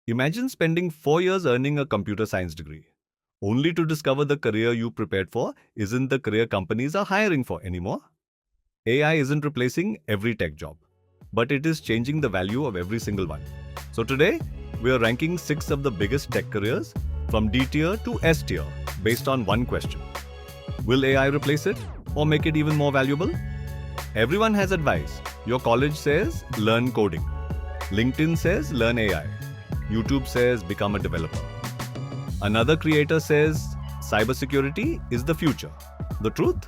Imagine spending 4 years earning a computer science degree, only to discover the career you prepared for isn't the career companies are hiring for anymore. AI isn't replacing every tech job, but it is changing the value of every single one. So today, we are ranking 6 of the biggest tech careers from D tier to S tier based on one question. Will AI replace it or make it even more valuable? Everyone has advice. Your college says learn coding. LinkedIn says learn AI. YouTube says become a developer. Another creator says cybersecurity is the future. The truth?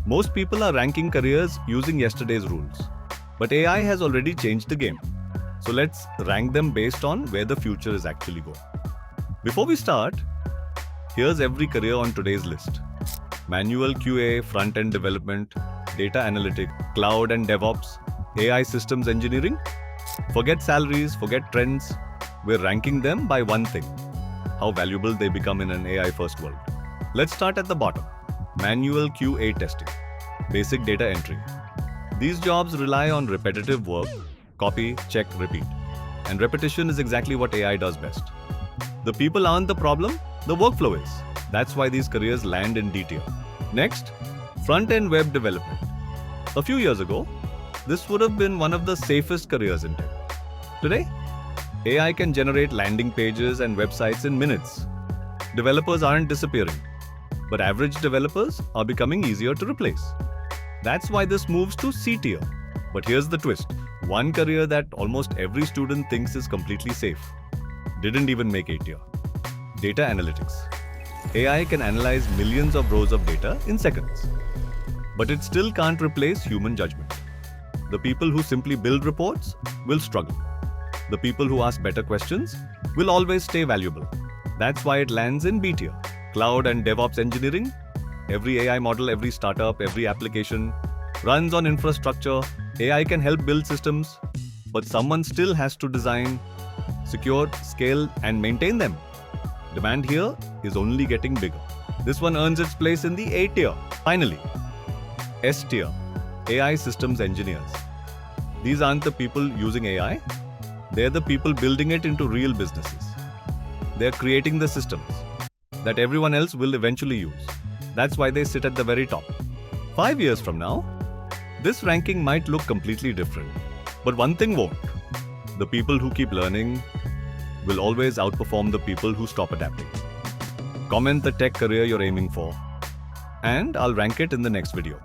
Most people are ranking careers using yesterday's rules. But AI has already changed the game. So let's rank them based on where the future is actually going. Before we start, here's every career on today's list. Manual QA, front-end development, data analytics, cloud and DevOps, AI systems engineering. Forget salaries, forget trends. We're ranking them by one thing: how valuable they become in an AI-first world. Let's start at the bottom. Manual QA testing, basic data entry. These jobs rely on repetitive work, copy, check, repeat. And repetition is exactly what AI does best. The people aren't the problem, the workflow is. That's why these careers land in D tier. Next, front-end web development. A few years ago, this would have been one of the safest careers in tech. Today, AI can generate landing pages and websites in minutes. Developers aren't disappearing, but average developers are becoming easier to replace. That's why this moves to C tier. But here's the twist. One career that almost every student thinks is completely safe didn't even make A tier. Data analytics. AI can analyze millions of rows of data in seconds. But it still can't replace human judgment. The people who simply build reports will struggle. The people who ask better questions will always stay valuable. That's why it lands in B tier. Cloud and DevOps engineering. Every AI model, every startup, every application runs on infrastructure. AI can help build systems, but someone still has to design, secure, scale, and maintain them. Demand here is only getting bigger. This one earns its place in the A tier. Finally, S tier, AI systems engineers. These aren't the people using AI. They're the people building it into real businesses. They're creating the systems that everyone else will eventually use. That's why they sit at the very top. 5 years from now, this ranking might look completely different. But one thing won't. The people who keep learning will always outperform the people who stop adapting. Comment the tech career you're aiming for, and I'll rank it in the next video.